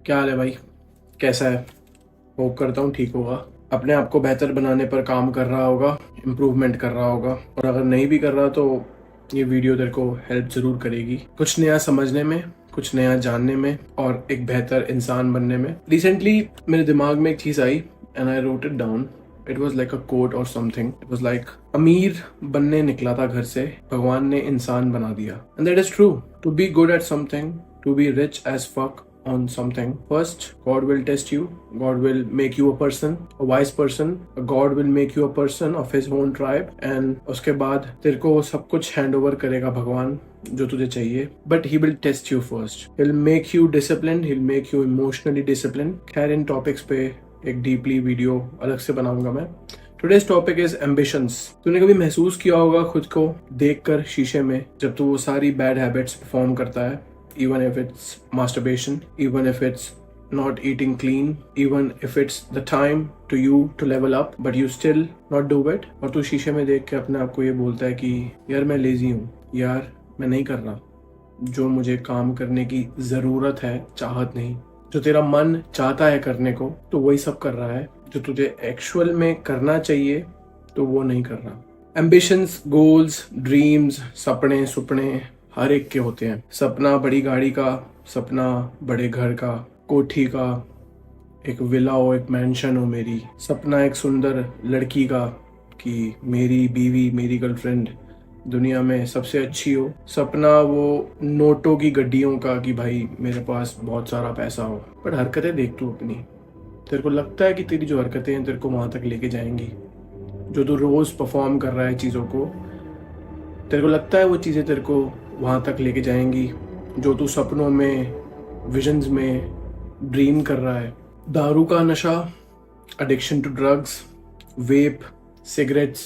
क्या हाल है भाई? कैसा है? होप करता हूँ ठीक होगा। अपने आप को बेहतर बनाने पर काम कर रहा होगा, इम्प्रूवमेंट कर रहा होगा। और अगर नहीं भी कर रहा तो ये वीडियो तेरे को हेल्प ज़रूर करेगी कुछ नया समझने में, कुछ नया जानने में और एक बेहतर इंसान बनने में। रिसेंटली मेरे दिमाग में एक चीज़ आई and I wrote it down. It was like a quote or something. It was like अमीर बनने निकला था घर से, भगवान ने इंसान बना दिया. And that is true. To be good at something, to be rich as fuck on something, first God will test you. God will make you a person, a wise person. God will make you a person of his own tribe, and उसके बाद तेरे को सब कुछ hand over करेगा भगवान जो तुझे चाहिए. But he will test you first. He'll make you disciplined. He'll make you emotionally disciplined. खैर इन टॉपिक्स पे एक डीपली वीडियो अलग से बनाऊंगा मैं. Today's topic is ambitions. तूने कभी महसूस किया होगा खुद को देखकर शीशे में जब तू वो सारी बैड हैबिट्स परफॉर्म करता है, even if it's masturbation, even if it's not eating clean, even if it's the time to you to level up, but you still not do it. और तू शीशे में देख के अपने आप को ये बोलता है कि यार मैं लेजी हूँ, यार मैं नहीं कर रहा जो मुझे काम करने की ज़रूरत है, चाहत नहीं. जो तेरा मन चाहता है करने को तो वही सब कर रहा है, जो तुझे एक्चुअल में करना चाहिए तो वो नहीं कर रहा. एम्बिशंस, गोल्स, ड्रीम्स, सपने सुपने हर एक के होते हैं. सपना बड़ी गाड़ी का, सपना बड़े घर का, कोठी का, एक विला हो, एक मैंशन हो मेरी. सपना एक सुंदर लड़की का कि मेरी बीवी, मेरी गर्लफ्रेंड दुनिया में सबसे अच्छी हो. सपना वो नोटों की गड्डियों का कि भाई मेरे पास बहुत सारा पैसा हो. पर हरकतें देख तू अपनी. तेरे को लगता है कि तेरी जो हरकतें हैं तेरे को वहाँ तक लेके जाएंगी? जो तू रोज़ परफॉर्म कर रहा है चीज़ों को, तेरे को लगता है वो चीज़ें तेरे को वहाँ तक लेके जाएंगी जो तू सपनों में, विजन्स में ड्रीम कर रहा है? दारू का नशा, addiction to drugs, vape, cigarettes,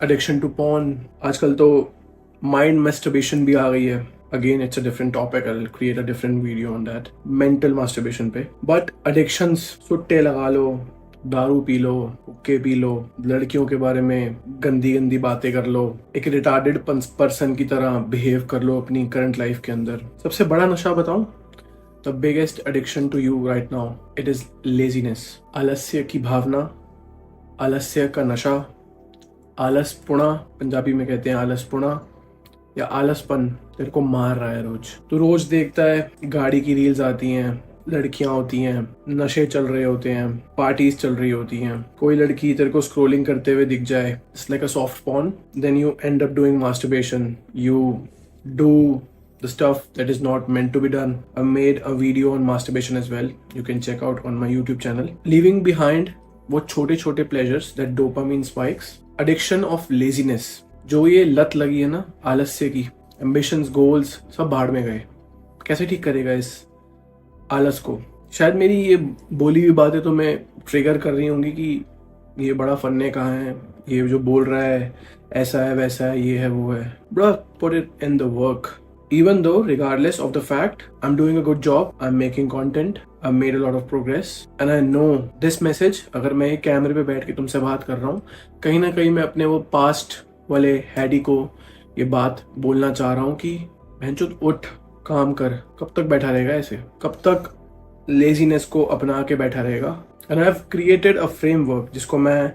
addiction to porn. आजकल तो माइंड मस्टरबेशन भी आ गई है. Again it's a different topic. I will create a different video on that, mental masturbation पे. बट एडिक्शंस, सुट्टे लगा लो, दारू पी लो, हुक्के पी लो, लड़कियों के बारे में गंदी गंदी बातें कर लो, एक रिटार्डेड पर्सन की तरह बिहेव कर लो अपनी करंट लाइफ के अंदर. सबसे बड़ा नशा बताऊं? The biggest addiction to you right now, it is laziness. आलस्य की भावना, आलस्य का नशा, आलसपुणा, पंजाबी में कहते हैं आलसपुणा या आलसपन, तेरे को मार रहा है रोज. तू रोज देखता है गाड़ी की रील्स आती हैं, लड़कियां होती हैं, नशे चल रहे होते हैं, पार्टीज चल रही होती हैं. कोई लड़की तेरे को स्क्रोलिंग करते हुए दिख जाए, it's like a soft porn. Then you end up doing masturbation. You do the stuff that is not meant to be done. I made a video on masturbation as well. You can check out on my YouTube channel. Leaving behind वो छोटे छोटे pleasures that dopamine spikes. Addiction of laziness. जो ये लत लगी है ना आलस्य की, ambitions, goals सब भाड़ में गए. कैसे ठीक करेगा इस आलस को? शायद मेरी ये बोली हुई बातें तो मैं ट्रिगर कर रही होंगी कि ये बड़ा फन्ने कहाँ है, ये जो बोल रहा है ऐसा है वैसा है, ये है वो है. Bro, put it in the work. Even though, regardless of the fact, I'm doing a good job, I'm making content, I've made a lot of progress, and I know this message, अगर मैं एक कैमरे पे बैठ के तुमसे बात कर रहा हूँ, कहीं ना कहीं मैं अपने वो पास्ट वाले हैडी को ये बात बोलना चाह रहा हूँ कि भैंचोद उठ, काम कर. कब तक बैठा रहेगा ऐसे? कब तक लेजीनेस को अपना के बैठा रहेगा? And I have created a framework जिसको मैं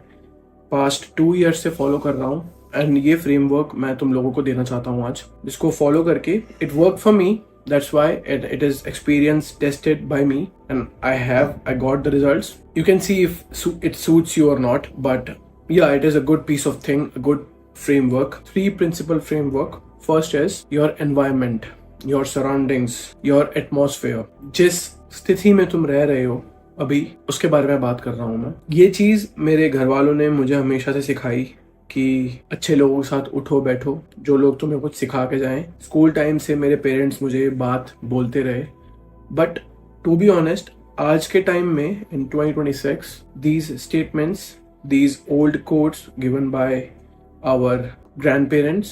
पास्ट 2 ईयर्स से फॉलो कर रहा हूँ. एंड ये फ्रेमवर्क मैं तुम लोगों को देना चाहता हूँ आज, जिसको फॉलो करके it work for me. That's why it is experience tested by me and I got the results. You can see if it suits you or not, but yeah, it is a good piece of thing, a good framework. 3 principal framework. First is your environment, your surroundings, your atmosphere. जिस स्थिति में तुम रह रहे हो अभी, उसके बारे में बात कर रहा हूँ मैं. ये चीज मेरे घर वालों ने मुझे हमेशा से सिखाई कि अच्छे लोगों के साथ उठो बैठो, जो लोग तुम्हें कुछ सिखा के जाएं. स्कूल टाइम से मेरे पेरेंट्स मुझे ये बात बोलते रहे. बट टू बी ऑनेस्ट, आज के टाइम में इन 2026 these statements, these old quotes given by our grandparents,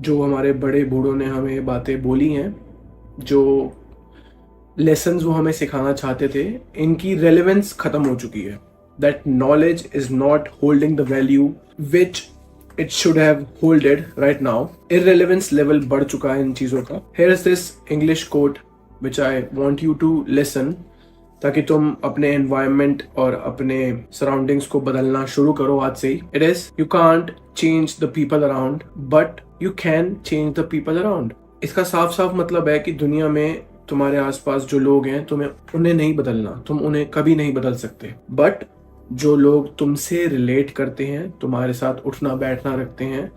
जो हमारे बड़े बूढ़ों ने हमें ये बातें बोली हैं, जो लेसन्स वो हमें सिखाना चाहते थे, इनकी रेलेवेंस खत्म हो चुकी है. That knowledge is not holding the value which it should have holded right now. Irrelevance level बढ़ चुका है इन चीज़ों का. Here is this English quote which I want you to listen ताकि तुम अपने एनवायरनमेंट और अपने सराउंडिंग्स को बदलना शुरू करो आज से ही। It is you can't change the people around but you can change the people around. इसका साफ साफ मतलब है कि दुनिया में तुम्हारे आसपास जो लोग हैं तुम्हें उन्हें नहीं बदलना, तुम उन्हें कभी नहीं बदल सकते, बट जो लोग तुमसे रिलेट करते हैं, तुम्हारे साथ उठना बैठना रखते हैं,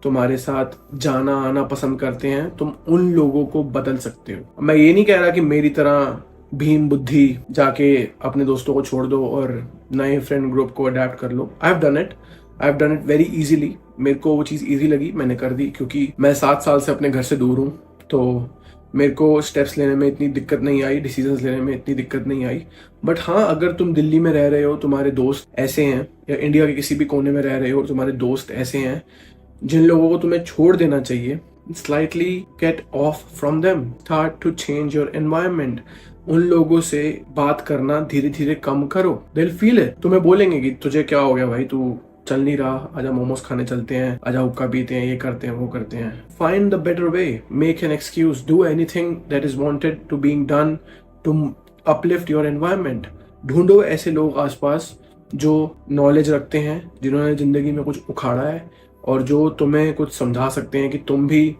तुम्हारे साथ जाना आना पसंद करते हैं, तुम उन लोगों को बदल सकते हो। मैं ये नहीं कह रहा कि मेरी तरह भीम बुद्धि जाके अपने दोस्तों को छोड़ दो और नए फ्रेंड ग्रुप को अडेप्ट कर लो। I have done it very easily. मेरे को वो चीज़ इजी लगी, मैंने कर दी, क्योंकि मैं 7 साल से अपने घर से दूर हूँ, तो मेरे को स्टेप्स लेने में इतनी दिक्कत नहीं आई, डिसीजंस लेने में इतनी दिक्कत नहीं आई। बट हाँ, अगर तुम दिल्ली में रह रहे हो, तुम्हारे दोस्त ऐसे हैं, या इंडिया के किसी भी कोने में रह रहे हो, तुम्हारे दोस्त ऐसे हैं जिन लोगों को तुम्हें छोड़ देना चाहिए, slightly get off from them, start to change your environment. उन लोगों से बात करना धीरे धीरे कम करो। They will feel it. तुम्हें बोलेंगे कि तुझे क्या हो गया भाई, तू चल नहीं रहा, आजा मोमोज खाने चलते हैं, आजा हुक्का पीते हैं, ये करते हैं वो करते हैं। Find the better way, make an excuse, do anything that is wanted to being done to uplift your environment. ढूंढो ऐसे लोग आसपास जो नॉलेज रखते हैं, जिन्होंने जिंदगी में कुछ उखाड़ा है और जो तुम्हें कुछ समझा सकते हैं कि तुम भी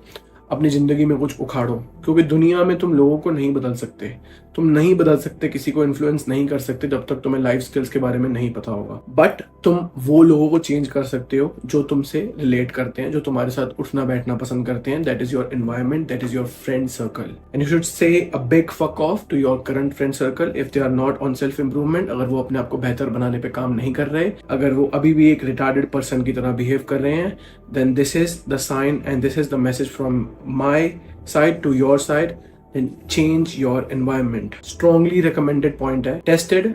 अपनी जिंदगी में कुछ उखाड़ो। क्योंकि दुनिया में तुम लोगों को नहीं बदल सकते, तुम नहीं बदल सकते, किसी को इन्फ्लुएंस नहीं कर सकते जब तक तुम्हें लाइफ स्किल्स के बारे में नहीं पता होगा। बट तुम वो लोगों को चेंज कर सकते हो जो तुमसे रिलेट करते हैं, जो तुम्हारे साथ उठना बैठना पसंद करते हैं। That is your environment, that is your friend circle, and you should say a big fuck off to your current friend circle if they are not on self improvement. अगर वो अपने आप को बेहतर बनाने पे काम नहीं कर रहे, अगर वो अभी भी एक रिटार्डेड पर्सन की तरह बिहेव कर रहे हैं, then this is the sign and this is the message from my side to your side, then change your environment. Strongly recommended point है, tested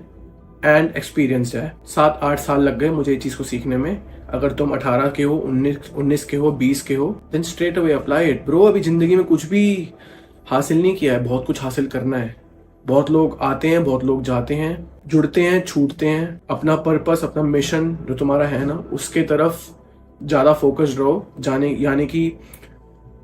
and experienced है। 7-8 साल लग गए मुझे ये चीज को सीखने में। अगर तुम 18 के हो, 19 के हो, 20 के हो, then straight away apply it bro। अभी जिंदगी में कुछ भी हासिल नहीं किया है, बहुत कुछ हासिल करना है। बहुत लोग आते हैं, बहुत लोग जाते हैं, जुड़ते हैं, छूटते हैं। अपना पर्पस, अपना मिशन जो तुम्हारा है ना, उसके तरफ ज्यादा फोकस्ड रहो, यानी कि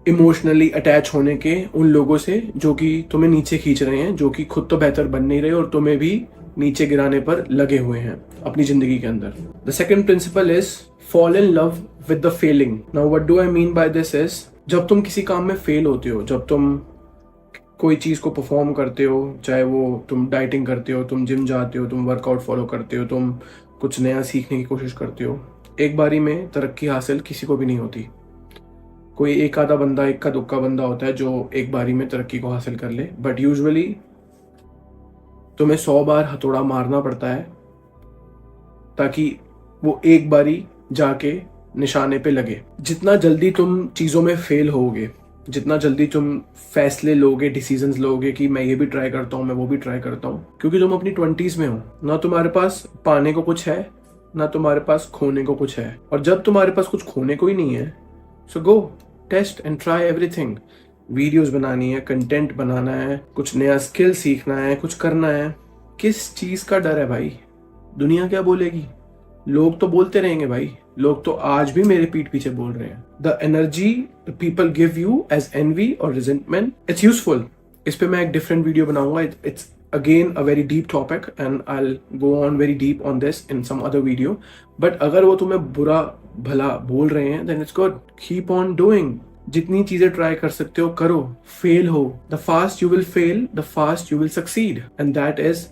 इमोशनली अटैच होने के उन लोगों से जो कि तुम्हें नीचे खींच रहे हैं, जो कि खुद तो बेहतर बन नहीं रहे और तुम्हें भी नीचे गिराने पर लगे हुए हैं अपनी जिंदगी के अंदर। The second principle is fall in love with the feeling. Now what do I mean by this is, जब तुम किसी काम में फेल होते हो, जब तुम कोई चीज को परफॉर्म करते हो, चाहे वो तुम डाइटिंग करते हो, तुम जिम जाते हो, तुम वर्कआउट फॉलो करते हो, तुम कुछ नया सीखने की कोशिश करते हो, एक बारी में तरक्की हासिल किसी को भी नहीं होती। कोई एक आधा बंदा, इक्का दुक्का बंदा होता है जो एक बारी में तरक्की को हासिल कर ले, बट यूजुअली तुम्हें 100 बार हथौड़ा मारना पड़ता है ताकि वो एक बारी जाके निशाने पे लगे। जितना जल्दी तुम चीजों में फेल होगे, जितना जल्दी तुम फैसले लोगे, डिसीजंस लोगे कि मैं ये भी ट्राई करता हूँ, मैं वो भी ट्राई करता हूँ, क्योंकि तुम अपनी 20s में हो ना, तुम्हारे पास पाने को कुछ है ना तुम्हारे पास खोने को कुछ है। और जब तुम्हारे पास कुछ खोने को ही नहीं है, so go test and try everything. Videos बनानी है, कंटेंट बनाना है, कुछ नया स्किल सीखना है, कुछ करना है। किस चीज का डर है भाई? दुनिया क्या बोलेगी? लोग तो बोलते रहेंगे भाई, लोग तो आज भी मेरे पीठ पीछे बोल रहे हैं। The energy the people give you as envy और रिजेंटमेंट, इट्स यूजफुल। इस पे मैं एक डिफरेंट वीडियो बनाऊंगा। It's again a very deep topic and I'll go on very deep on this in some other video, but अगर वो तुम्हें बुरा भला बोल रहे हैं then it's good, keep on doing। जितनी चीजें ट्राई कर सकते हो करो, फेल हो, the fast you will fail, the fast you will succeed, and that is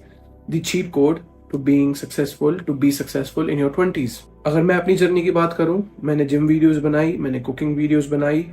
the cheat code to being successful, to be successful in your 20s। अगर मैं अपनी जर्नी की बात करूं, मैंने जिम वीडियोस बनाई, मैंने कुकिंग वीडियोस बनाई,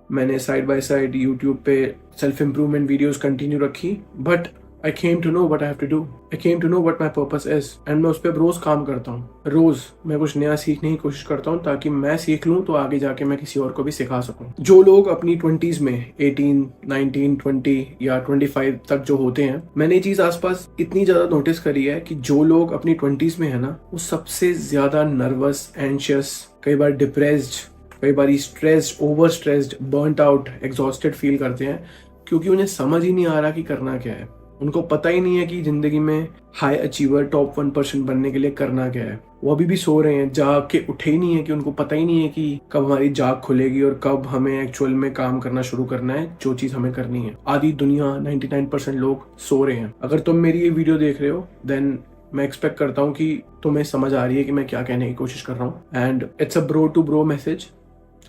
मैंने साइड बाय साइड यूट्यूब पे सेल्फ इम्प्रूवमेंट वीडियोस कंटिन्यू रखी, but I came to know what I have to do. I came to know what my purpose is. And मैं उस पर रोज काम करता हूँ। रोज मैं कुछ नया सीखने की कोशिश करता हूँ ताकि मैं सीख लूँ तो आगे जाके मैं किसी और को भी सिखा सकूँ। जो लोग अपनी 20s में 18, 19, 20 या 25 तक जो होते हैं, मैंने ये चीज आसपास इतनी ज्यादा नोटिस करी है कि जो लोग अपनी 20s में है ना, वो सबसे ज्यादा नर्वस, एंशियस, कई बार डिप्रेस्ड, कई बार stressed, over stressed, burnt out, exhausted feel करते हैं, क्योंकि उन्हें समझ ही नहीं आ रहा कि करना क्या है। उनको पता ही नहीं है कि जिंदगी में हाई अचीवर टॉप 1% बनने के लिए करना क्या है। वो अभी भी सो रहे हैं, जाग के उठे ही नहीं है, कि उनको पता ही नहीं है कि कब हमारी जाग खुलेगी और कब हमें एक्चुअल में काम करना शुरू करना है, जो चीज हमें करनी है। आधी दुनिया 99% लोग सो रहे हैं। अगर तुम मेरी ये वीडियो देख रहे हो देन मैं एक्सपेक्ट करता हूँ कि तुम्हें समझ आ रही है कि मैं क्या कहने की कोशिश कर रहा हूँ। And it's a bro to bro message.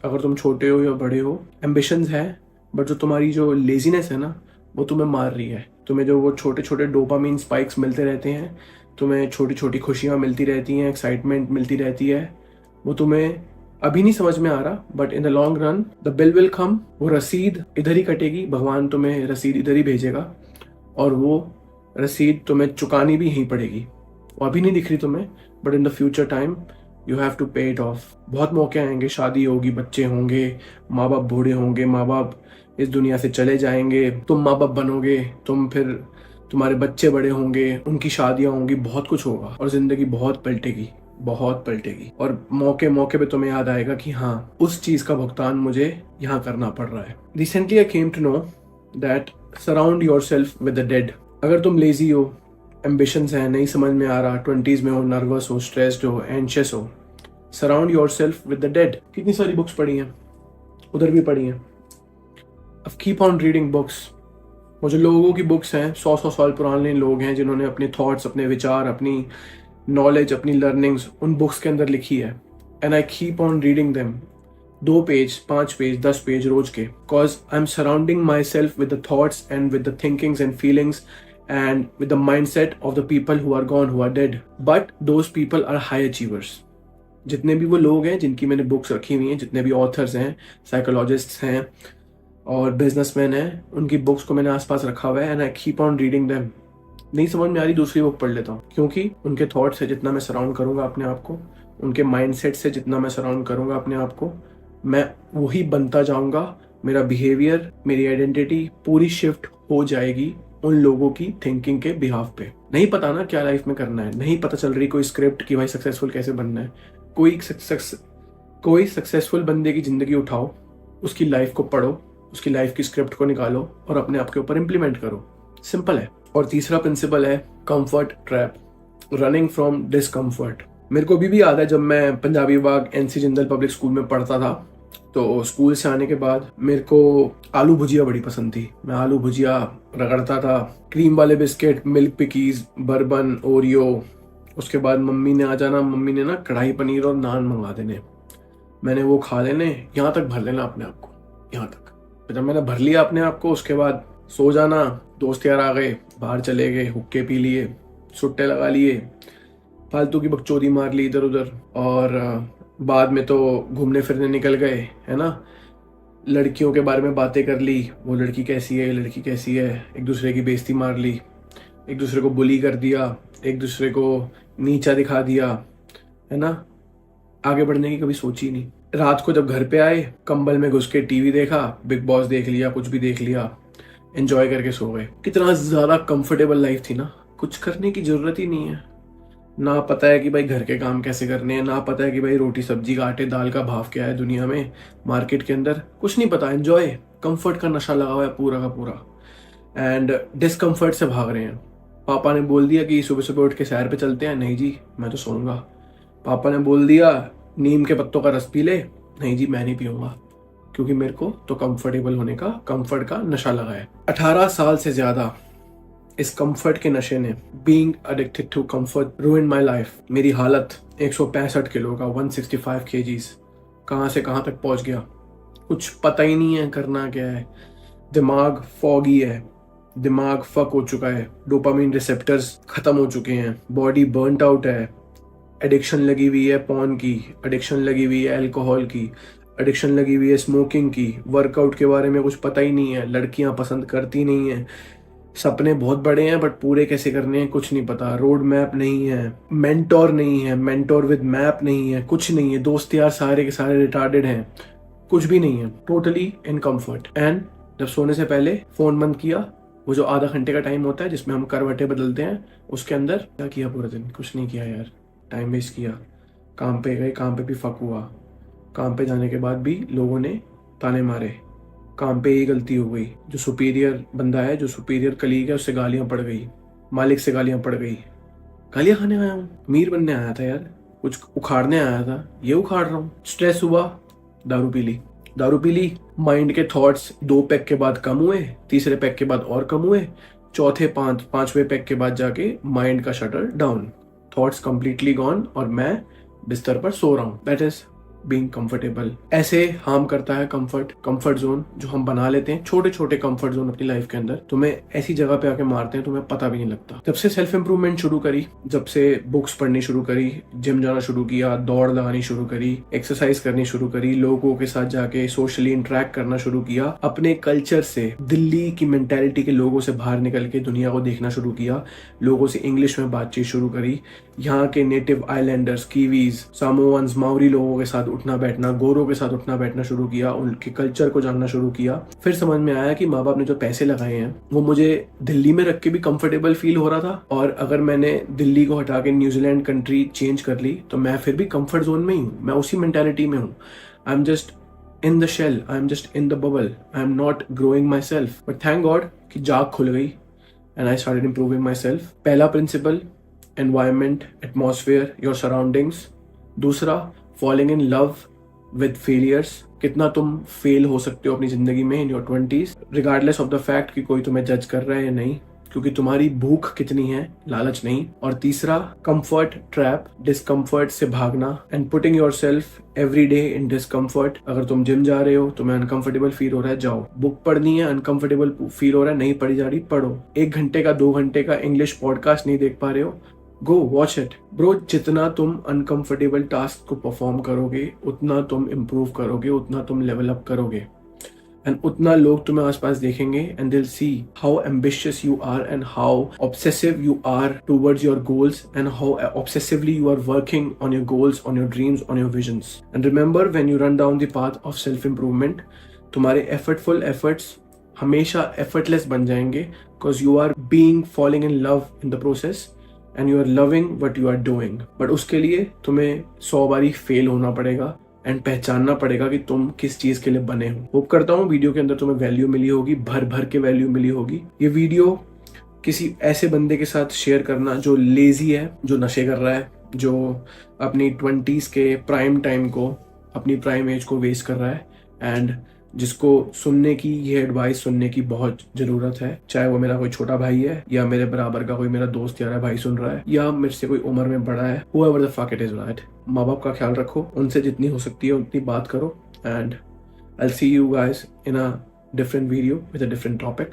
अगर तुम छोटे हो या बड़े हो, एम्बिशंस है, बट जो तुम्हारी जो लेजीनेस है ना, वो तुम्हें मार रही है। तुम्हें जो वो छोटे छोटे डोपामीन स्पाइक्स मिलते रहते हैं, तुम्हें छोटी छोटी खुशियाँ मिलती रहती हैं, एक्साइटमेंट मिलती रहती है, वो तुम्हें अभी नहीं समझ में आ रहा, but in the long run the bill will come. वो रसीद इधर ही कटेगी, भगवान तुम्हें रसीद इधर ही भेजेगा और वो रसीद तुम्हें चुकानी भी यहीं पड़ेगी। वो अभी नहीं दिख रही तुम्हें, but in the future time you have to pay it off. बहुत मौके आएंगे, शादी होगी, बच्चे होंगे, माँ बाप बूढ़े होंगे, माँ बाप इस दुनिया से चले जाएंगे, तुम माँ बाप बनोगे, तुम फिर तुम्हारे बच्चे बड़े होंगे, उनकी शादियां होंगी, बहुत कुछ होगा और जिंदगी बहुत पलटेगी, बहुत पलटेगी। और मौके मौके पे तुम्हें याद आएगा कि हाँ, उस चीज का भुगतान मुझे यहाँ करना पड़ रहा है। Recently I came to know that surround your self with the dead. अगर तुम लेजी हो, एम्बिशंस हैं, नहीं समझ में आ रहा, 20s में हो, नर्वस हो, स्ट्रेस्ड हो, एंशियस हो, surround your self with the dead. कितनी सारी बुक्स पढ़ी हैं, उधर भी पढ़ी हैं। अब कीप ऑन रीडिंग बुक्स। वो जो लोगों की बुक्स हैं, 100 साल पुराने लोग हैं जिन्होंने अपने थॉट्स, अपने विचार, अपनी नॉलेज, अपनी लर्निंग्स उन बुक्स के अंदर लिखी है। And I keep on reading them, 2 page, 5 page, 10 page रोज के, because I am surrounding myself with the thoughts and with the thinkings and feelings and with the mindset of the people who are gone, who are dead. But those people are high achievers. जितने भी वो लोग हैं जिनकी मैंने books रखी हुई हैं, जितने भी ऑथर्स हैं, साइकोलॉजिस्ट्स हैं और बिजनेसमैन हैं, उनकी बुक्स को मैंने आसपास रखा हुआ है and I keep on reading them. नहीं समझ में आ रही, दूसरी बुक पढ़ लेता हूँ, क्योंकि उनके थॉट से जितना मैं सराउंड करूंगा अपने आप को, उनके माइंडसेट से जितना मैं सराउंड करूंगा अपने आप को, मैं वही बनता जाऊंगा। मेरा बिहेवियर, मेरी आइडेंटिटी पूरी शिफ्ट हो जाएगी उन लोगों की थिंकिंग के बिहाफ पे। नहीं पता ना क्या लाइफ में करना है, नहीं पता चल रही कोई स्क्रिप्ट कि भाई सक्सेसफुल कैसे बनना है। कोई सक्सेसफुल बंदे की जिंदगी उठाओ, उसकी लाइफ को पढ़ो, उसकी लाइफ की स्क्रिप्ट को निकालो और अपने आप के ऊपर इंप्लीमेंट करो। सिंपल है। और तीसरा प्रिंसिपल है comfort trap, running from discomfort. मेरे को अभी भी याद है जब मैं पंजाबी बाग NC जिंदल पब्लिक स्कूल में पढ़ता था, तो स्कूल से आने के बाद मेरे को आलू भुजिया बड़ी पसंद थी। मैं आलू भुजिया रगड़ता था, क्रीम वाले बिस्किट, मिल्क पिकीज, बर्बन, ओरियो। उसके बाद मम्मी ने आ जाना, मम्मी ने ना कढ़ाई पनीर और नान मंगा देने, मैंने वो खा लेने, यहाँ तक भर लेना अपने आप को, यहाँ तक। जब मैंने भर लिया अपने आप को, उसके बाद सो जाना। दोस्त यार आ गए, बाहर चले गए, हुक्के पी लिए, सुट्टे लगा लिए, फालतू की बकचोदी मार ली इधर उधर, और बाद में तो घूमने फिरने निकल गए, है ना। लड़कियों के बारे में बातें कर ली, वो लड़की कैसी है, लड़की कैसी है, एक दूसरे की बेइज्जती मार ली, एक दूसरे को बुली कर दिया, एक दूसरे को नीचा दिखा दिया, है ना। आगे बढ़ने की कभी सोची नहीं। रात को जब घर पे आए, कंबल में घुस के टीवी देखा, बिग बॉस देख लिया, कुछ भी देख लिया, एंजॉय करके सो गए। कितना ज्यादा कंफर्टेबल लाइफ थी ना, कुछ करने की जरूरत ही नहीं है। ना पता है कि भाई घर के काम कैसे करने हैं, ना पता है कि भाई रोटी सब्जी का, आटे दाल का भाव क्या है दुनिया में, मार्केट के अंदर कुछ नहीं पता। एंजॉय, कंफर्ट का नशा लगा हुआ है पूरा का पूरा, एंड डिस्कम्फर्ट से भाग रहे हैं। पापा ने बोल दिया कि सुबह सुबह उठ के सैर पे चलते हैं, नहीं जी मैं तो सोऊंगा। पापा ने बोल दिया नीम के पत्तों का रस पी ले, नहीं जी मैं नहीं पीऊंगा, क्योंकि मेरे को तो कंफर्टेबल होने का, कंफर्ट का नशा लगा है। 18 साल से ज्यादा इस कंफर्ट के नशे ने, being addicted to comfort, ruined my life. मेरी हालत 165 किलो का, 165 kgs, कहाँ से कहाँ तक पहुंच गया, कुछ पता ही नहीं है करना क्या है। दिमाग फॉगी है, दिमाग फक हो चुका है, डोपामिन रिसेप्टर्स खत्म हो चुके हैं, बॉडी बर्नट आउट है, एडिक्शन लगी हुई है पॉर्न की, एडिक्शन लगी हुई है अल्कोहल की, एडिक्शन लगी हुई है स्मोकिंग की, वर्कआउट के बारे में कुछ पता ही नहीं है, लड़कियां पसंद करती नहीं है, सपने बहुत बड़े हैं बट पूरे कैसे करने हैं कुछ नहीं पता, रोड मैप नहीं है, मेंटोर नहीं है, मेंटोर विद मैप नहीं है, कुछ नहीं है, दोस्त यार सारे के सारे रिटार्डेड हैं, कुछ भी नहीं है, टोटली इन कंफर्ट। एंड जब सोने से पहले फोन बंद किया, वो जो आधा घंटे का टाइम होता है जिसमें हम करवटें बदलते हैं, उसके अंदर क्या किया पूरे दिन, कुछ नहीं किया यार, टाइम वेस्ट किया। काम पे गए, काम पे भी फक हुआ, काम पे जाने के बाद भी लोगों ने ताने मारे, काम पे ये गलती हो गई, जो सुपीरियर बंदा है, जो सुपीरियर कलीग है, उससे गालियां पड़ गई, मालिक से गालियां पड़ गई। गालियां खाने आया हूँ, अमीर बनने आया था यार, कुछ उखाड़ने आया था, ये उखाड़ रहा हूँ। स्ट्रेस हुआ, दारू पी ली, दारू पी ली, माइंड के थॉट्स 2 पैक के बाद कम हुए, तीसरे पैक के बाद और कम हुए, चौथे पांचवें पैक के बाद जाके माइंड का shutter down, thoughts completely gone, और मैं बिस्तर पर सो रहा हूँ। That is being comfortable. ऐसे हार्म करता है कंफर्ट जोन जो हम बना लेते हैं, छोटे छोटे कंफर्ट जोन अपनी लाइफ के अंदर, तुम्हें ऐसी जगह पे आके मारते हैं, तुम्हें पता भी नहीं लगता। जब से सेल्फ इंप्रूवमेंट शुरू करी, जब से बुक्स पढ़नी शुरू करी, जिम जाना शुरू किया, दौड़ लगानी शुरू करी, एक्सरसाइज करनी शुरू करी, लोगों के साथ जाके सोशली इंटरेक्ट करना शुरू किया, अपने कल्चर से, दिल्ली की मेंटेलिटी के लोगों से बाहर निकल के दुनिया को देखना शुरू किया, लोगों से इंग्लिश में बातचीत शुरू करी, यहाँ के नेटिव आइलैंडर्स, कीवीज, सामोअन्स, माउरी लोगों के साथ उठना बैठना, गोरों के साथ उठना बैठना शुरू किया, उनके कल्चर को जानना शुरू किया। फिर समझ में आया कि माँ बाप ने जो पैसे लगाए हैं वो मुझे दिल्ली में रख के भी कंफर्टेबल फील हो रहा था, और अगर मैंने दिल्ली को हटा के न्यूजीलैंड कंट्री चेंज कर ली तो मैं फिर भी कंफर्ट जोन में ही हूँ, मैं उसी मेंटालिटी में हूँ। I am just in the shell, I am just in the bubble, I am not growing myself. But thank God कि जाग खुल गई and I started improving myself. पहला principle, environment, atmosphere, your surroundings. दूसरा, falling in love with failures. कितना तुम fail हो सकते हो अपनी जिंदगी में in your 20s, regardless of the fact कि कोई तुम्हें जज कर रहा है या नहीं, क्योंकि तुम्हारी भूख कितनी है, लालच नहीं। और तीसरा, कंफर्ट ट्रैप, डिस्कम्फर्ट से भागना and putting yourself every day in discomfort. अगर तुम जिम जा रहे हो, तुम्हें अनकंफर्टेबल फील हो रहा है, जाओ। बुक पढ़नी है, अनकंफर्टेबल फील हो रहा है, नहीं पढ़ी जा रही, पढ़ो। 1 घंटे का 2 घंटे का इंग्लिश पॉडकास्ट नहीं देख पा रहे हो, गो वॉच इट ब्रो। जितना तुम अनकंफर्टेबल टास्क को परफॉर्म करोगे, उतना तुम इम्प्रूव करोगे, उतना तुम लेवल अप करोगे, एंड उतना लोग तुम्हें आसपास देखेंगे and will see how ambitious you are and how obsessive you are towards your goals and how obsessively you are working on your goals, on your dreams, on your visions. And remember, when you run down the path of self improvement, तुम्हारे effortful efforts हमेशा effortless बन जाएंगे, because you are being falling in love in the process and you are loving what you are doing. But उसके लिए तुम्हें 100 बारी fail होना पड़ेगा एंड पहचानना पड़ेगा कि तुम किस चीज के लिए बने हो। होप करता हूँ वीडियो के अंदर तुम्हें वैल्यू मिली होगी, भर भर के वैल्यू मिली होगी। ये वीडियो किसी ऐसे बंदे के साथ शेयर करना जो लेजी है, जो नशे कर रहा है, जो अपनी 20s के प्राइम टाइम को, अपनी प्राइम एज को वेस्ट कर रहा है, एंड जिसको सुनने की, ये एडवाइस सुनने की बहुत जरूरत है। चाहे वो मेरा कोई छोटा भाई है, या मेरे बराबर का कोई मेरा दोस्त यार भाई सुन रहा है, या मेरे से कोई उम्र में बड़ा है, whoever the fuck it is, right? माँ बाप का ख्याल रखो, उनसे जितनी हो सकती है उतनी बात करो, and I'll see you guys in a different video with a different topic.